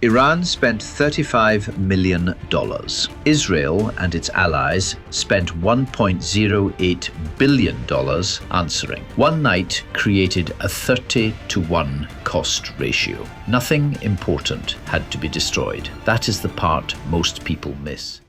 Iran spent $35 million. Israel and its allies spent $1.08 billion answering. One night created a 30-to-1 cost ratio. Nothing important had to be destroyed. That is the part most people miss.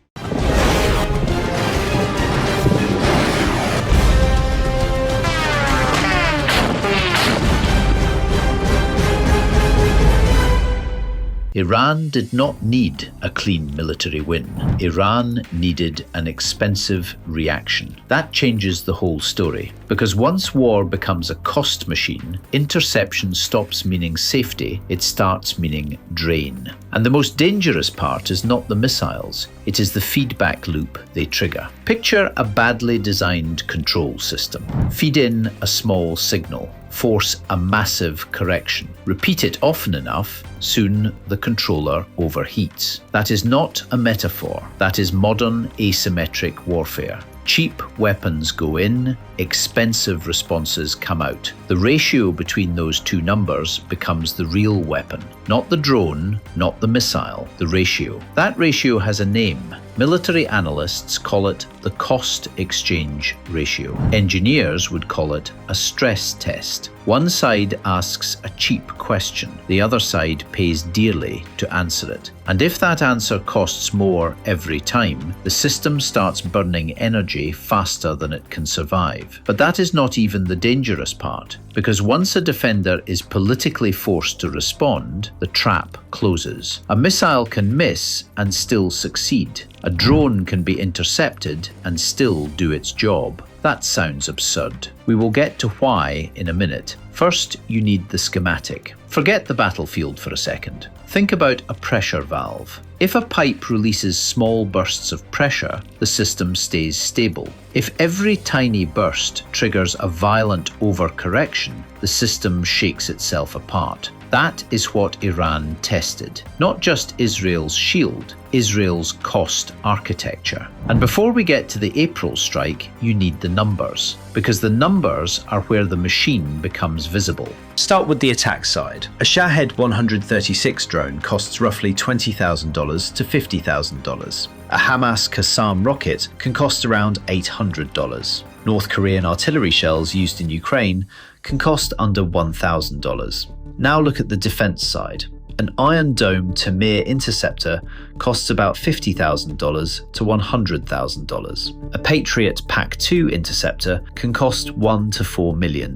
Iran did not need a clean military win. Iran needed an expensive reaction. That changes the whole story, because once war becomes a cost machine, interception stops meaning safety, it starts meaning drain. And the most dangerous part is not the missiles, it is the feedback loop they trigger. Picture a badly designed control system. Feed in a small signal. Force a massive correction. Repeat it often enough, soon the controller overheats. That is not a metaphor. That is modern asymmetric warfare. Cheap weapons go in, expensive responses come out. The ratio between those two numbers becomes the real weapon. Not the drone, not the missile, the ratio. That ratio has a name. Military analysts call it the cost exchange ratio. Engineers would call it a stress test. One side asks a cheap question, the other side pays dearly to answer it. And if that answer costs more every time, the system starts burning energy faster than it can survive. But that is not even the dangerous part, because once a defender is politically forced to respond, the trap closes. A missile can miss and still succeed. A drone can be intercepted and still do its job. That sounds absurd. We will get to why in a minute. First, you need the schematic. Forget the battlefield for a second. Think about a pressure valve. If a pipe releases small bursts of pressure, the system stays stable. If every tiny burst triggers a violent overcorrection, the system shakes itself apart. That is what Iran tested. Not just Israel's shield, Israel's cost architecture. And before we get to the April strike, you need the numbers, because the numbers are where the machine becomes visible. Start with the attack side. A Shahed 136 drone costs roughly $20,000 to $50,000. A Hamas Qassam rocket can cost around $800. North Korean artillery shells used in Ukraine can cost under $1,000. Now look at the defense side. An Iron Dome Tamir interceptor costs about $50,000 to $100,000. A Patriot PAC-2 interceptor can cost $1 to $4 million.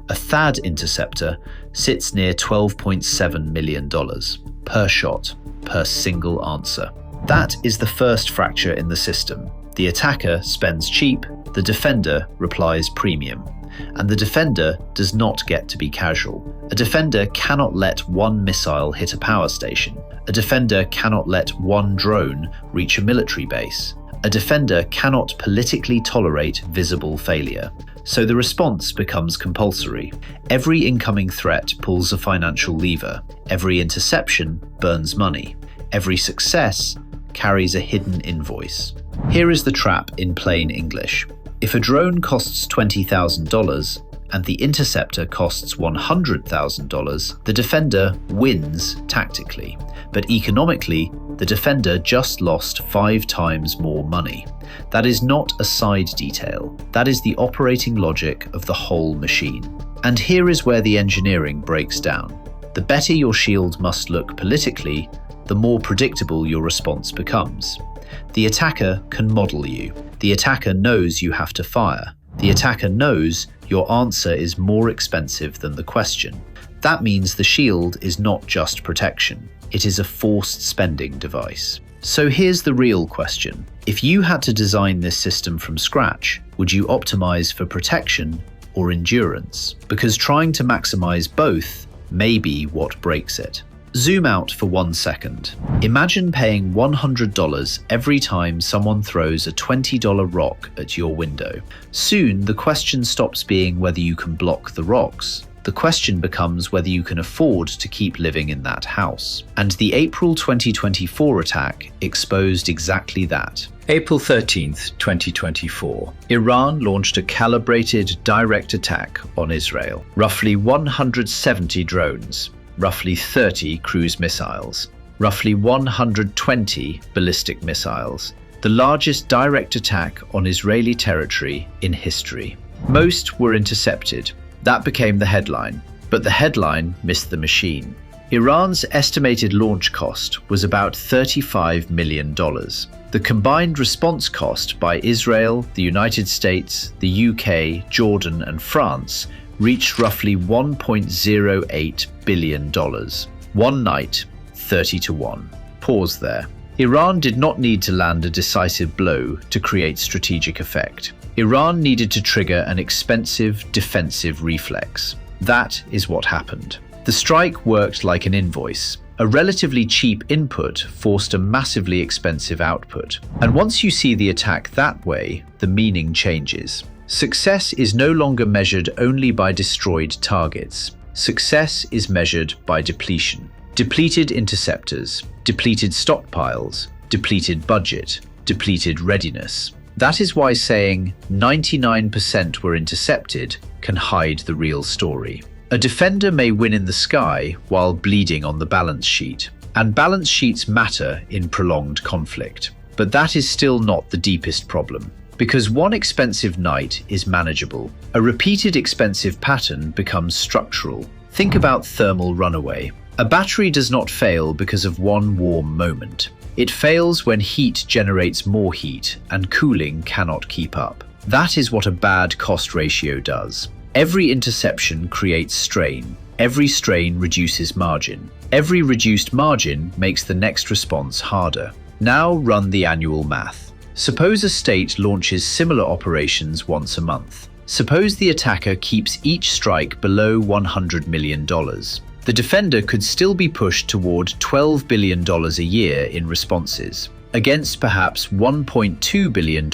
A THAAD interceptor sits near $12.7 million per shot, per single answer. That is the first fracture in the system. The attacker spends cheap, the defender replies premium. And the defender does not get to be casual. A defender cannot let one missile hit a power station. A defender cannot let one drone reach a military base. A defender cannot politically tolerate visible failure. So the response becomes compulsory. Every incoming threat pulls a financial lever. Every interception burns money. Every success carries a hidden invoice. Here is the trap in plain English. If a drone costs $20,000 and the interceptor costs $100,000, the defender wins tactically, but economically, the defender just lost 5 times more money. That is not a side detail, that is the operating logic of the whole machine. And here is where the engineering breaks down. The better your shield must look politically, the more predictable your response becomes. The attacker can model you. The attacker knows you have to fire. The attacker knows your answer is more expensive than the question. That means the shield is not just protection. It is a forced spending device. So here's the real question. If you had to design this system from scratch, would you optimize for protection or endurance? Because trying to maximize both may be what breaks it. Zoom out for 1 second. Imagine paying $100 every time someone throws a $20 rock at your window. Soon, the question stops being whether you can block the rocks. The question becomes whether you can afford to keep living in that house. And the April 2024 attack exposed exactly that. April 13th, 2024, Iran launched a calibrated direct attack on Israel. Roughly 170 drones. roughly 30 cruise missiles, roughly 120 ballistic missiles, the largest direct attack on Israeli territory in history. Most were intercepted. That became the headline, but the headline missed the machine. Iran's estimated launch cost was about $35 million. The combined response cost by Israel, the United States, the UK, Jordan, and France reached roughly $1.08 billion. One night, 30-1. Pause there. Iran did not need to land a decisive blow to create strategic effect. Iran needed to trigger an expensive defensive reflex. That is what happened. The strike worked like an invoice. A relatively cheap input forced a massively expensive output. And once you see the attack that way, the meaning changes. Success is no longer measured only by destroyed targets. Success is measured by depletion. Depleted interceptors, depleted stockpiles, depleted budget, depleted readiness. That is why saying 99% were intercepted can hide the real story. A defender may win in the sky while bleeding on the balance sheet, and balance sheets matter in prolonged conflict. But that is still not the deepest problem, because one expensive night is manageable. A repeated expensive pattern becomes structural. Think about thermal runaway. A battery does not fail because of one warm moment. It fails when heat generates more heat and cooling cannot keep up. That is what a bad cost ratio does. Every interception creates strain. Every strain reduces margin. Every reduced margin makes the next response harder. Now run the annual math. Suppose a state launches similar operations once a month. Suppose the attacker keeps each strike below $100 million. The defender could still be pushed toward $12 billion a year in responses, against perhaps $1.2 billion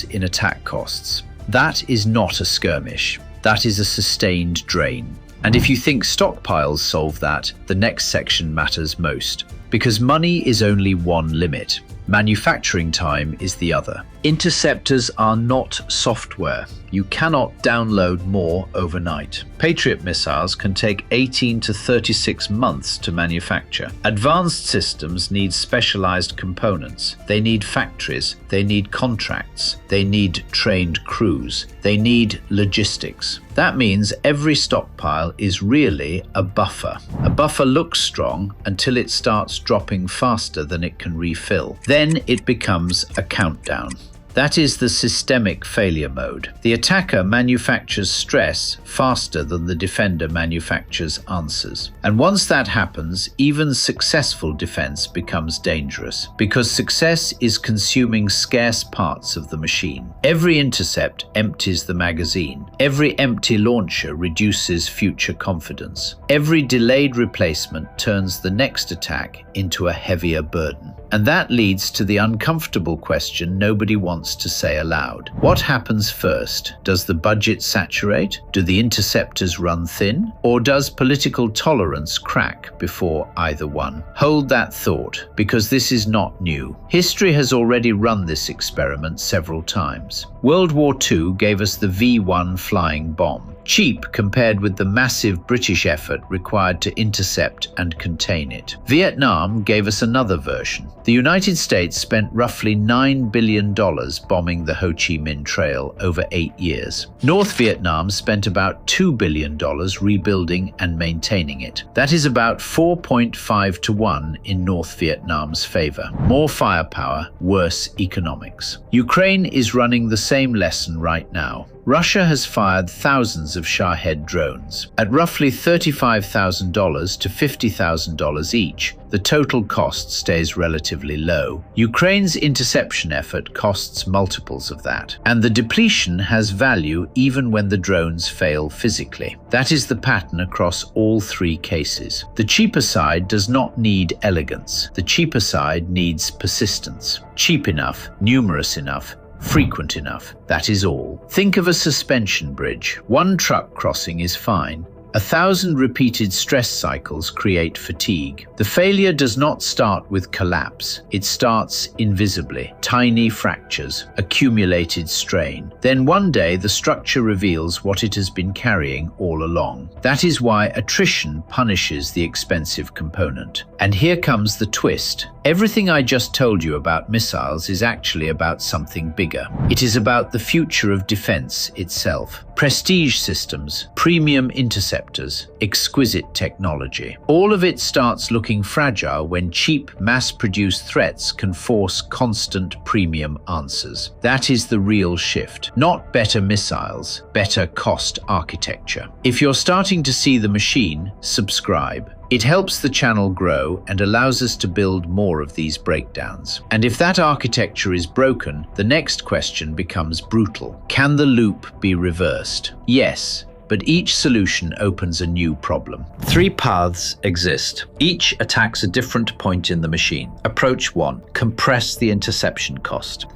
in attack costs. That is not a skirmish. That is a sustained drain. And if you think stockpiles solve that, the next section matters most. Because money is only one limit. Manufacturing time is the other. Interceptors are not software. You cannot download more overnight. Patriot missiles can take 18 to 36 months to manufacture. Advanced systems need specialized components. They need factories. They need contracts. They need trained crews. They need logistics. That means every stockpile is really a buffer. A buffer looks strong until it starts dropping faster than it can refill. Then it becomes a countdown. That is the systemic failure mode. The attacker manufactures stress faster than the defender manufactures answers. And once that happens, even successful defense becomes dangerous, because success is consuming scarce parts of the machine. Every intercept empties the magazine. Every empty launcher reduces future confidence. Every delayed replacement turns the next attack into a heavier burden. And that leads to the uncomfortable question nobody wants to say aloud. What happens first? Does the budget saturate? Do the interceptors run thin? Or does political tolerance crack before either one? Hold that thought, because this is not new. History has already run this experiment several times. World War II gave us the V-1 flying bomb. Cheap compared with the massive British effort required to intercept and contain it. Vietnam gave us another version. The United States spent roughly $9 billion bombing the Ho Chi Minh Trail over 8 years. North Vietnam spent about $2 billion rebuilding and maintaining it. That is about 4.5 to 1 in North Vietnam's favor. More firepower, worse economics. Ukraine is running the same lesson right now. Russia has fired thousands of Shahed drones. At roughly $35,000 to $50,000 each, the total cost stays relatively low. Ukraine's interception effort costs multiples of that, and the depletion has value even when the drones fail physically. That is the pattern across all three cases. The cheaper side does not need elegance. The cheaper side needs persistence. Cheap enough, numerous enough, frequent enough. That is all. Think of a suspension bridge. One truck crossing is fine. 1,000 repeated stress cycles create fatigue. The failure does not start with collapse. It starts invisibly. Tiny fractures, accumulated strain. Then one day the structure reveals what it has been carrying all along. That is why attrition punishes the expensive component. And here comes the twist. Everything I just told you about missiles is actually about something bigger. It is about the future of defense itself. Prestige systems, premium interceptors, exquisite technology. All of it starts looking fragile when cheap, mass-produced threats can force constant premium answers. That is the real shift. Not better missiles, better cost architecture. If you're starting to see the machine, subscribe. It helps the channel grow and allows us to build more of these breakdowns. And if that architecture is broken, the next question becomes brutal. Can the loop be reversed? Yes, but each solution opens a new problem. 3 paths exist. Each attacks a different point in the machine. Approach 1. Compress the interception cost.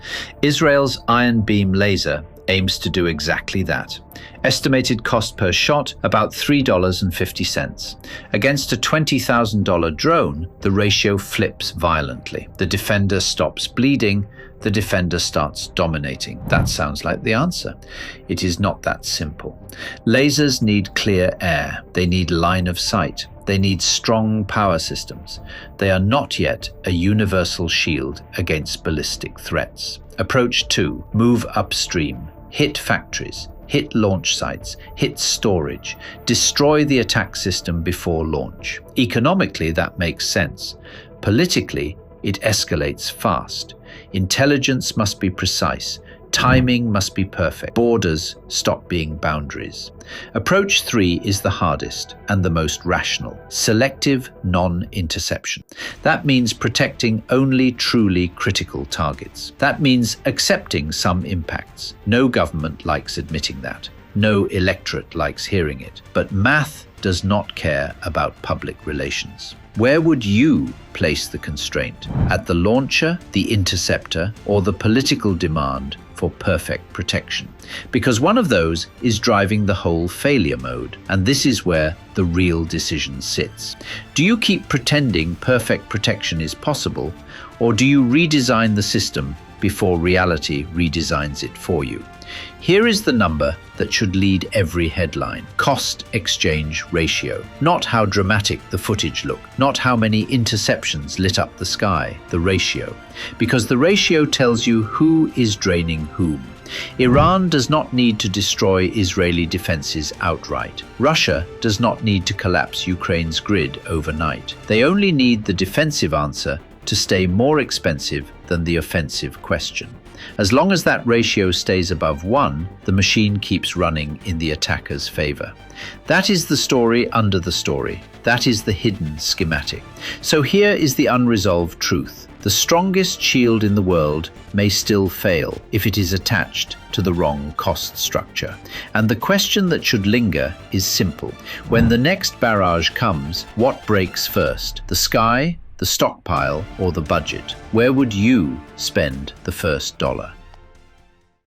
Israel's Iron Beam laser aims to do exactly that. Estimated cost per shot, about $3.50. Against a $20,000 drone, the ratio flips violently. The defender stops bleeding, the defender starts dominating. That sounds like the answer. It is not that simple. Lasers need clear air. They need line of sight. They need strong power systems. They are not yet a universal shield against ballistic threats. Approach 2. Move upstream. Hit factories. Hit launch sites, hit storage, destroy the attack system before launch. Economically, that makes sense. Politically, it escalates fast. Intelligence must be precise. Timing must be perfect. Borders stop being boundaries. Approach 3 is the hardest and the most rational. Selective non-interception. That means protecting only truly critical targets. That means accepting some impacts. No government likes admitting that. No electorate likes hearing it. But math does not care about public relations. Where would you place the constraint? At the launcher, the interceptor, or the political demand for perfect protection? Because one of those is driving the whole failure mode, and this is where the real decision sits. Do you keep pretending perfect protection is possible, or do you redesign the system before reality redesigns it for you? Here is the number that should lead every headline. Cost-exchange ratio. Not how dramatic the footage looked, not how many interceptions lit up the sky, the ratio. Because the ratio tells you who is draining whom. Iran does not need to destroy Israeli defenses outright. Russia does not need to collapse Ukraine's grid overnight. They only need the defensive answer to stay more expensive than the offensive question. As long as that ratio stays above 1, the machine keeps running in the attacker's favor. That is the story under the story. That is the hidden schematic. So here is the unresolved truth. The strongest shield in the world may still fail if it is attached to the wrong cost structure. And the question that should linger is simple. When the next barrage comes, what breaks first? The sky, the stockpile, or the budget? Where would you spend the first dollar?